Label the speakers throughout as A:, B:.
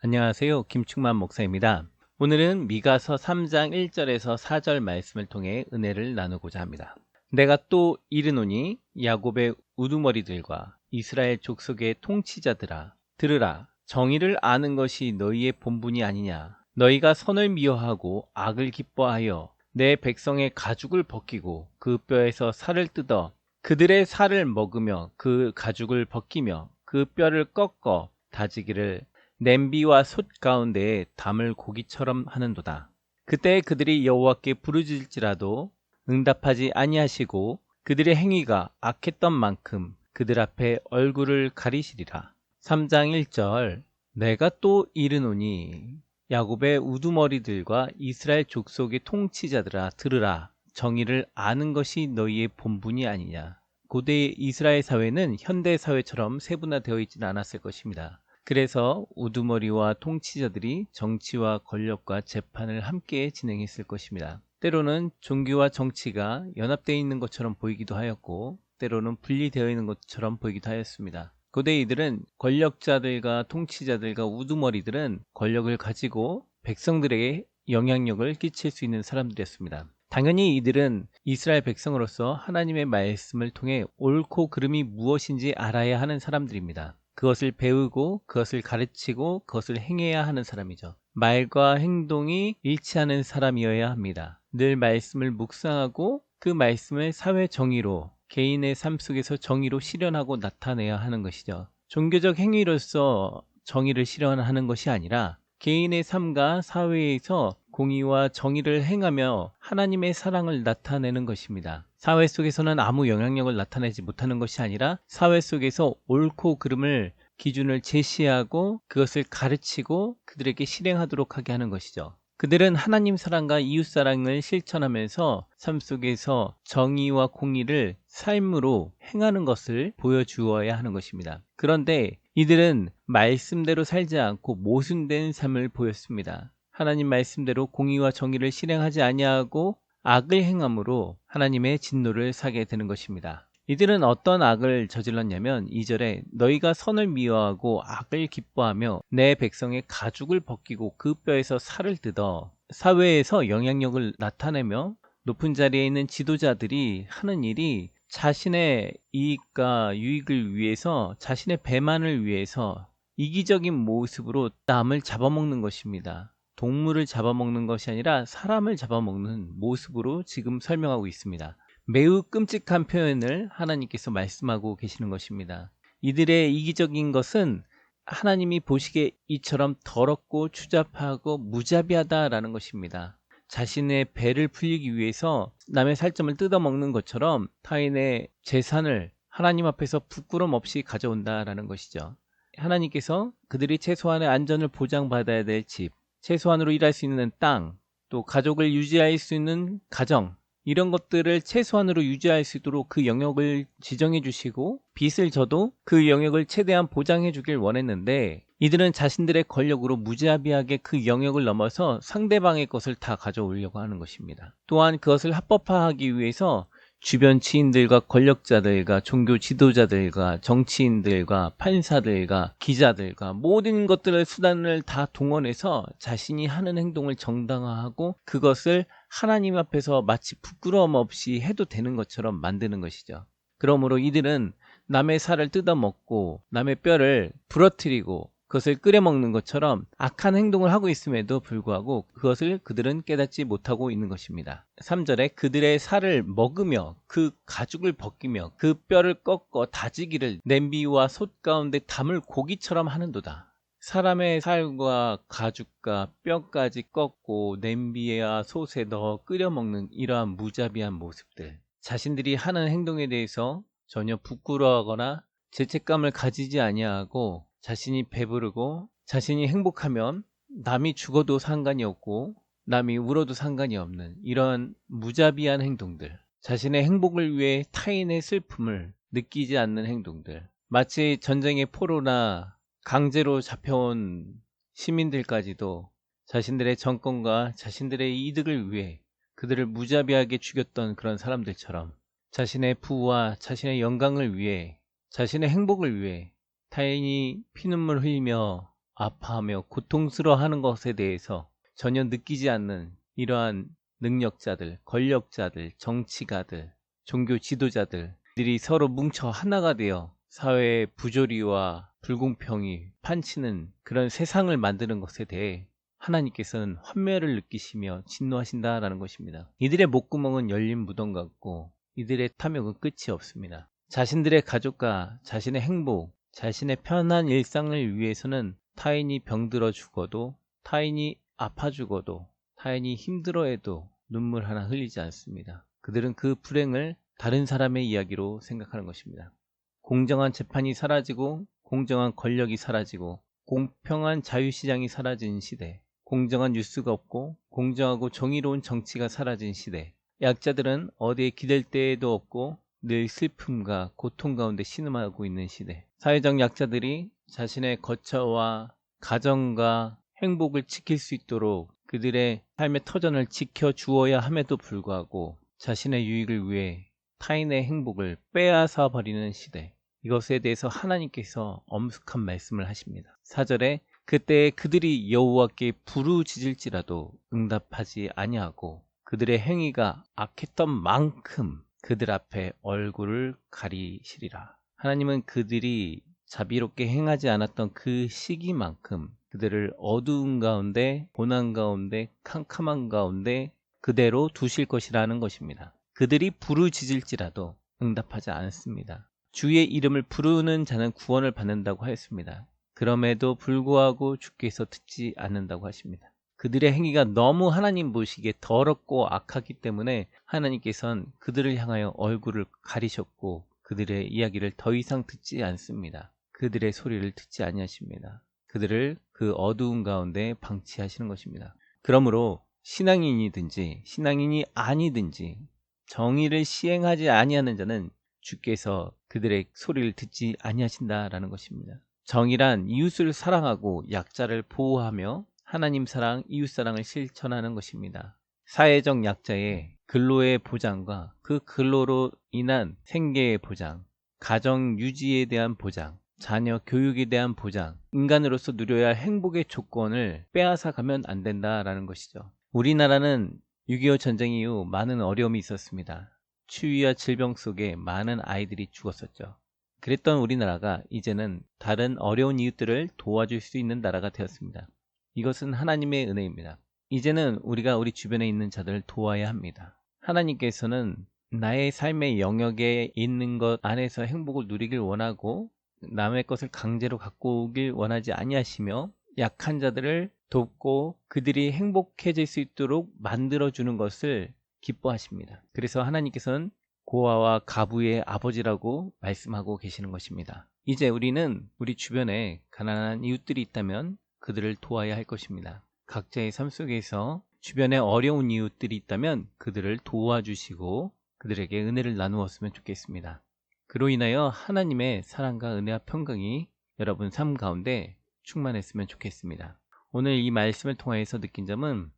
A: 안녕하세요. 김충만 목사입니다. 오늘은 미가서 3장 1절에서 4절 말씀을 통해 은혜를 나누고자 합니다. 내가 또 이르노니 야곱의 우두머리들과 이스라엘 족속의 통치자들아 들으라. 정의를 아는 것이 너희의 본분이 아니냐. 너희가 선을 미워하고 악을 기뻐하여 내 백성의 가죽을 벗기고 그 뼈에서 살을 뜯어 그들의 살을 먹으며 그 가죽을 벗기며 그 뼈를 꺾어 다지기를 냄비와 솥 가운데에 담을 고기처럼 하는도다. 그때 그들이 여호와께 부르짖을지라도 응답하지 아니하시고 그들의 행위가 악했던 만큼 그들 앞에 얼굴을 가리시리라. 3장 1절 내가 또 이르노니 야곱의 우두머리들과 이스라엘 족속의 통치자들아 들으라. 정의를 아는 것이 너희의 본분이 아니냐. 고대 이스라엘 사회는 현대 사회처럼 세분화되어 있지는 않았을 것입니다. 그래서 우두머리와 통치자들이 정치와 권력과 재판을 함께 진행했을 것입니다. 때로는 종교와 정치가 연합되어 있는 것처럼 보이기도 하였고 때로는 분리되어 있는 것처럼 보이기도 하였습니다. 고대 이들은 권력자들과 통치자들과 우두머리들은 권력을 가지고 백성들에게 영향력을 끼칠 수 있는 사람들이었습니다. 당연히 이들은 이스라엘 백성으로서 하나님의 말씀을 통해 옳고 그름이 무엇인지 알아야 하는 사람들입니다. 그것을 배우고 그것을 가르치고 그것을 행해야 하는 사람이죠. 말과 행동이 일치하는 사람이어야 합니다. 늘 말씀을 묵상하고 그 말씀을 사회 정의로 개인의 삶 속에서 정의로 실현하고 나타내야 하는 것이죠. 종교적 행위로서 정의를 실현하는 것이 아니라 개인의 삶과 사회에서 공의와 정의를 행하며 하나님의 사랑을 나타내는 것입니다. 사회 속에서는 아무 영향력을 나타내지 못하는 것이 아니라 사회 속에서 옳고 그름을 기준을 제시하고 그것을 가르치고 그들에게 실행하도록 하게 하는 것이죠. 그들은 하나님 사랑과 이웃 사랑을 실천하면서 삶 속에서 정의와 공의를 삶으로 행하는 것을 보여주어야 하는 것입니다. 그런데 이들은 말씀대로 살지 않고 모순된 삶을 보였습니다. 하나님 말씀대로 공의와 정의를 실행하지 아니하고 악을 행함으로 하나님의 진노를 사게 되는 것입니다. 이들은 어떤 악을 저질렀냐면 2절에 너희가 선을 미워하고 악을 기뻐하며 내 백성의 가죽을 벗기고 그 뼈에서 살을 뜯어. 사회에서 영향력을 나타내며 높은 자리에 있는 지도자들이 하는 일이 자신의 이익과 유익을 위해서 자신의 배만을 위해서 이기적인 모습으로 남을 잡아먹는 것입니다. 동물을 잡아먹는 것이 아니라 사람을 잡아먹는 모습으로 지금 설명하고 있습니다. 매우 끔찍한 표현을 하나님께서 말씀하고 계시는 것입니다. 이들의 이기적인 것은 하나님이 보시기에 이처럼 더럽고 추잡하고 무자비하다라는 것입니다. 자신의 배를 풀리기 위해서 남의 살점을 뜯어먹는 것처럼 타인의 재산을 하나님 앞에서 부끄럼 없이 가져온다라는 것이죠. 하나님께서 그들이 최소한의 안전을 보장받아야 될 집, 최소한으로 일할 수 있는 땅, 또 가족을 유지할 수 있는 가정, 이런 것들을 최소한으로 유지할 수 있도록 그 영역을 지정해 주시고 빚을 져도 그 영역을 최대한 보장해 주길 원했는데 이들은 자신들의 권력으로 무자비하게 그 영역을 넘어서 상대방의 것을 다 가져오려고 하는 것입니다. 또한 그것을 합법화하기 위해서 주변 지인들과 권력자들과 종교 지도자들과 정치인들과 판사들과 기자들과 모든 것들을 수단을 다 동원해서 자신이 하는 행동을 정당화하고 그것을 하나님 앞에서 마치 부끄러움 없이 해도 되는 것처럼 만드는 것이죠. 그러므로 이들은 남의 살을 뜯어먹고 남의 뼈를 부러뜨리고 그것을 끓여먹는 것처럼 악한 행동을 하고 있음에도 불구하고 그것을 그들은 깨닫지 못하고 있는 것입니다. 3절에 그들의 살을 먹으며 그 가죽을 벗기며 그 뼈를 꺾어 다지기를 냄비와 솥 가운데 담을 고기처럼 하는도다. 사람의 살과 가죽과 뼈까지 꺾고 냄비와 솥에 넣어 끓여먹는 이러한 무자비한 모습들, 자신들이 하는 행동에 대해서 전혀 부끄러워하거나 죄책감을 가지지 아니하고 자신이 배부르고 자신이 행복하면 남이 죽어도 상관이 없고 남이 울어도 상관이 없는 이런 무자비한 행동들, 자신의 행복을 위해 타인의 슬픔을 느끼지 않는 행동들, 마치 전쟁의 포로나 강제로 잡혀온 시민들까지도 자신들의 정권과 자신들의 이득을 위해 그들을 무자비하게 죽였던 그런 사람들처럼 자신의 부와 자신의 영광을 위해 자신의 행복을 위해 타인이 피눈물 흘리며 아파하며 고통스러워하는 것에 대해서 전혀 느끼지 않는 이러한 능력자들, 권력자들, 정치가들, 종교 지도자들이 서로 뭉쳐 하나가 되어 사회의 부조리와 불공평이 판치는 그런 세상을 만드는 것에 대해 하나님께서는 환멸을 느끼시며 진노하신다라는 것입니다. 이들의 목구멍은 열린 무덤 같고 이들의 탐욕은 끝이 없습니다. 자신들의 가족과 자신의 행복, 자신의 편한 일상을 위해서는 타인이 병들어 죽어도, 타인이 아파 죽어도, 타인이 힘들어해도 눈물 하나 흘리지 않습니다. 그들은 그 불행을 다른 사람의 이야기로 생각하는 것입니다. 공정한 재판이 사라지고, 공정한 권력이 사라지고, 공평한 자유시장이 사라진 시대, 공정한 뉴스가 없고 공정하고 정의로운 정치가 사라진 시대, 약자들은 어디에 기댈 데도 없고 늘 슬픔과 고통 가운데 신음하고 있는 시대, 사회적 약자들이 자신의 거처와 가정과 행복을 지킬 수 있도록 그들의 삶의 터전을 지켜주어야 함에도 불구하고 자신의 유익을 위해 타인의 행복을 빼앗아 버리는 시대, 이것에 대해서 하나님께서 엄숙한 말씀을 하십니다. 4절에 그때 그들이 여호와께 부르짖을지라도 응답하지 아니하고 그들의 행위가 악했던 만큼 그들 앞에 얼굴을 가리시리라. 하나님은 그들이 자비롭게 행하지 않았던 그 시기만큼 그들을 어두운 가운데, 고난 가운데, 캄캄한 가운데 그대로 두실 것이라는 것입니다. 그들이 부르짖을지라도 응답하지 않습니다. 주의 이름을 부르는 자는 구원을 받는다고 하였습니다. 그럼에도 불구하고 주께서 듣지 않는다고 하십니다. 그들의 행위가 너무 하나님 보시기에 더럽고 악하기 때문에 하나님께서는 그들을 향하여 얼굴을 가리셨고 그들의 이야기를 더 이상 듣지 않습니다. 그들의 소리를 듣지 아니하십니다. 그들을 그 어두운 가운데 방치하시는 것입니다. 그러므로 신앙인이든지 신앙인이 아니든지 정의를 시행하지 아니하는 자는 주께서 그들의 소리를 듣지 아니하신다라는 것입니다. 정의란 이웃을 사랑하고 약자를 보호하며 하나님 사랑, 이웃 사랑을 실천하는 것입니다. 사회적 약자의 근로의 보장과 그 근로로 인한 생계의 보장, 가정 유지에 대한 보장, 자녀 교육에 대한 보장, 인간으로서 누려야 할 행복의 조건을 빼앗아 가면 안 된다라는 것이죠. 우리나라는 6.25 전쟁 이후 많은 어려움이 있었습니다. 추위와 질병 속에 많은 아이들이 죽었었죠. 그랬던 우리나라가 이제는 다른 어려운 이웃들을 도와줄 수 있는 나라가 되었습니다. 이것은 하나님의 은혜입니다. 이제는 우리가 우리 주변에 있는 자들을 도와야 합니다. 하나님께서는 나의 삶의 영역에 있는 것 안에서 행복을 누리길 원하고 남의 것을 강제로 갖고 오길 원하지 아니하시며 약한 자들을 돕고 그들이 행복해질 수 있도록 만들어주는 것을 기뻐하십니다. 그래서 하나님께서는 고아와 가부의 아버지라고 말씀하고 계시는 것입니다. 이제 우리는 우리 주변에 가난한 이웃들이 있다면 그들을 도와야 할 것입니다. 각자의 삶 속에서 주변에 어려운 이웃들이 있다면 그들을 도와주시고 그들에게 은혜를 나누었으면 좋겠습니다. 그로 인하여 하나님의 사랑과 은혜와 평강이 여러분 삶 가운데 충만했으면 좋겠습니다. 오늘 이 말씀을 통해서 느낀 점은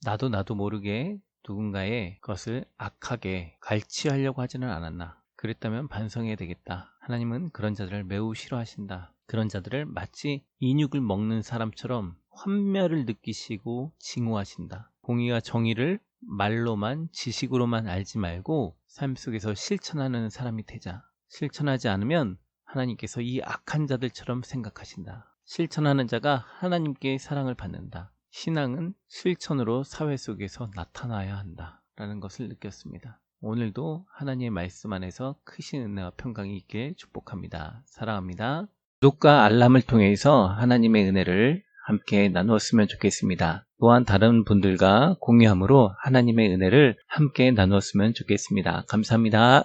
A: 나도 모르게 누군가의 것을 악하게 갈취하려고 하지는 않았나. 그랬다면 반성해야 되겠다. 하나님은 그런 자들을 매우 싫어하신다. 그런 자들을 마치 인육을 먹는 사람처럼 환멸을 느끼시고 징후하신다. 공의와 정의를 말로만 지식으로만 알지 말고 삶 속에서 실천하는 사람이 되자. 실천하지 않으면 하나님께서 이 악한 자들처럼 생각하신다. 실천하는 자가 하나님께 사랑을 받는다. 신앙은 실천으로 사회 속에서 나타나야 한다 라는 것을 느꼈습니다. 오늘도 하나님의 말씀 안에서 크신 은혜와 평강이 있길 축복합니다. 사랑합니다. 구독과 알람을 통해서 하나님의 은혜를 함께 나누었으면 좋겠습니다. 또한 다른 분들과 공유함으로 하나님의 은혜를 함께 나누었으면 좋겠습니다. 감사합니다.